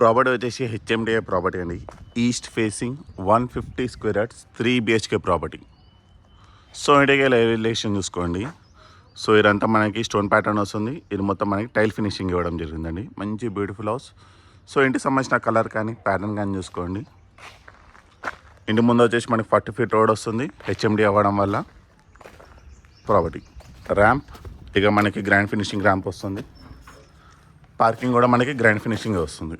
Property వచ్చేసి HMDA property అండి. East facing 150 square yards 3 BHK property. So ఇంటికి elevation చూసుకోండి. సో ఇదంతా మనకి స్టోన్ ప్యాటర్న్ వస్తుంది. ఇది మొత్తం మనకి టైల్ ఫినిషింగ్ ఇవ్వడం జరిగిందండి. మంచి బ్యూటిఫుల్ హౌస్. సో ఇంటికి సంబంధించిన కలర్ కానీ ప్యాటర్న్ కానీ చూసుకోండి. ఇంటి ముందు వచ్చేసి మనకి 40 feet రోడ్ వస్తుంది. హెచ్ఎండి అవ్వడం వల్ల ప్రాపర్టీ ర్యాంప్, ఇక మనకి గ్రాండ్ ఫినిషింగ్ ర్యాంప్ వస్తుంది. పార్కింగ్ కూడా మనకి గ్రాండ్ ఫినిషింగ్ వస్తుంది.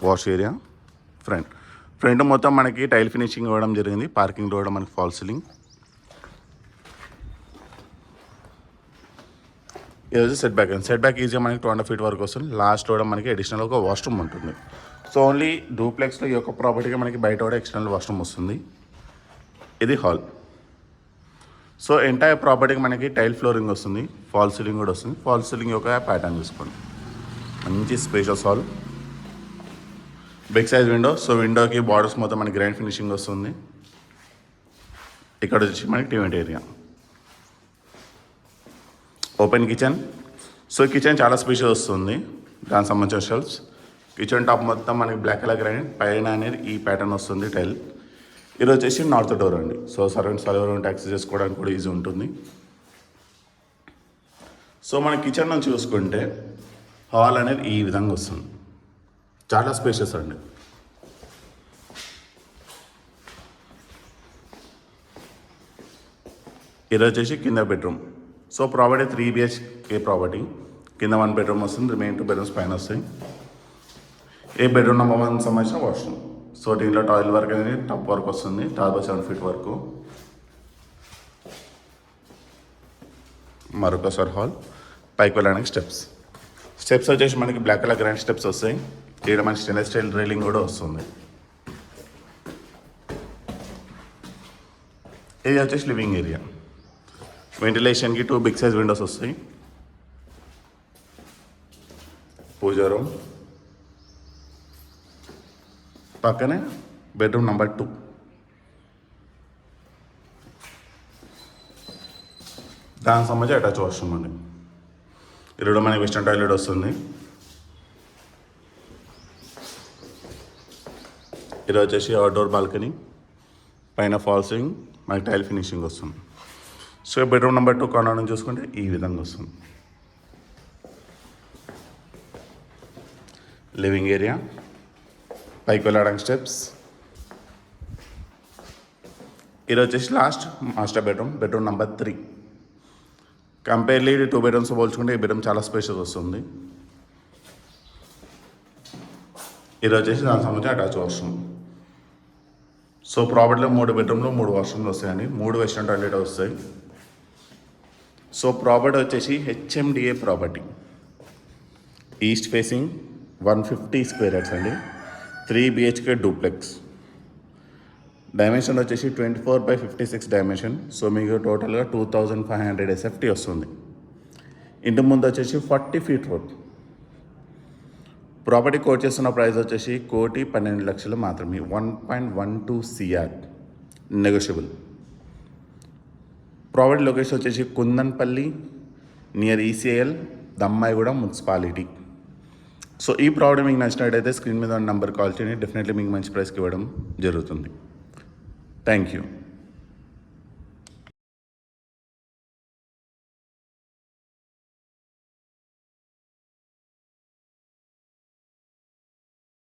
వాష్ ఏరియా, ఫ్రంట్ మొత్తం మనకి టైల్ ఫినిషింగ్ ఇవ్వడం జరిగింది. పార్కింగ్ కూడా మనకి ఫాల్ సీలింగ్. ఇది సెట్ బ్యాక్ ఈజీగా మనకి 2.5 feet వరకు వస్తుంది. లాస్ట్ కూడా మనకి అడిషనల్ ఒక వాష్రూమ్ ఉంటుంది. సో ఓన్లీ డూప్లెక్స్లో ఈ యొక్క ప్రాపర్టీగా మనకి బయట కూడా ఎక్స్టర్నల్ వాష్రూమ్ వస్తుంది. ఇది హాల్. సో ఎంటైర్ ప్రాపర్టీకి మనకి టైల్ ఫ్లోరింగ్ వస్తుంది. ఫాల్ సీలింగ్ కూడా వస్తుంది. ఫాల్ సీలింగ్ యొక్క ప్యాటర్న్ చూసుకోండి. మంచి spacious hall, big size window. So విండోకి బార్డర్స్ మొత్తం మనకి గ్రాండ్ ఫినిషింగ్ వస్తుంది. ఇక్కడ వచ్చి మనకి టీవెంట్ area, open kitchen. So kitchen చాలా స్పేషియస్ వస్తుంది. దానికి సంబంధించిన షెల్ఫ్స్. కిచెన్ టాప్ మొత్తం మనకి బ్లాక్ కలర్ గ్రానైట్, పైన అనేది ఈ ప్యాటర్న్ వస్తుంది టైల్. ఇది వచ్చేసి నార్త్ డోర్ అండి. సో సర్వెంట్స్ ఎవరైనా యాక్సెస్ చేసుకోవడానికి కూడా ఈజీ ఉంటుంది. సో మన కిచెన్ నుంచి చూసుకుంటే హాల్ అనేది ఈ విధంగా వస్తుంది. చాలా స్పేషియస్ అండి. ఇది వచ్చేసి కింద bedroom. So property 3 BHK property. కింద 1 bedroom వస్తుంది. రిమైన్ 2 bedrooms పైన వస్తాయి. ఏ బెడ్రూమ్ నెంబర్ 1 సంబంధించిన వాష్రూమ్. సో దీంట్లో టాయిలెట్ వర్క్ అనేది టప్ వర్క్ వస్తుంది. 7 feet వరకు. మరొకసారి హాల్, పైకి వెళ్ళడానికి స్టెప్స్ వచ్చేసి మనకి బ్లాక్ కలర్ గ్రాండ్ స్టెప్స్ వస్తాయి. ఇక్కడ మనకి స్టెయిన్లెస్ స్టీల్ రైలింగ్ కూడా వస్తుంది. ఇది వచ్చేసి లివింగ్ ఏరియా. వెంటిలేషన్కి 2 big size విండోస్ వస్తాయి. పూజా రూమ్, పక్కనే బెడ్రూమ్ నెంబర్ 2. దానికి సంబంధించి అటాచ్ వాష్రూమ్ అండి. ఇది మనకి వెస్టర్న్ టాయిలెట్ వస్తుంది. ఇది వచ్చేసి అవుట్డోర్ బాల్కనీ, పైన ఫాల్ సీలింగ్, మనకి టైల్ ఫినిషింగ్ వస్తుంది. సో బెడ్రూమ్ నెంబర్ 2 కార్నర్ నుంచి చూసుకుంటే ఈ విధంగా వస్తుంది. లివింగ్ ఏరియా, పైకి వెళ్ళడానికి స్టెప్స్. ఇది వచ్చేసి last master bedroom number 3. కంపేర్లీ 2 bedrooms పోల్చుకుంటే ఈ బెడ్రూమ్ చాలా స్పేషియస్ వస్తుంది. ఇది వచ్చేసి దానికి సంబంధించి అటాచ్ వాష్రూమ్. సో ప్రాపర్టీలో 3 bedroomలు 3 washrooms వస్తాయండి. 3 వెస్టర్న్ టాయిలెట్ వస్తాయి. సో ప్రాపర్టీ వచ్చేసి HMDA property. East facing 150 square yards అండి. 3 BHK డూప్లెక్స్. డైమెన్షన్ వచ్చేసి 24/56 డైమెన్షన్. సో మీకు టోటల్గా 2500 SFT వస్తుంది. ఇంటి ముందు వచ్చేసి 40 feet రోడ్. ప్రాపర్టీ కోట్ చేస్తున్న ప్రైస్ వచ్చేసి 1,12,00,000 మాత్రమే. 1.12 CR నెగోషియబుల్. ప్రాపర్టీ లొకేషన్ వచ్చేసి Kundanpalli, near ECIL, Dammaiguda municipality. So ఈ ప్రాపర్టీ మీకు నచ్చినట్టయితే స్క్రీన్ మీద ఉన్న నెంబర్ కాల్ చేయండి. డెఫినెట్లీ మీకు మంచి ప్రైస్కి ఇవ్వడం జరుగుతుంది. Thank you.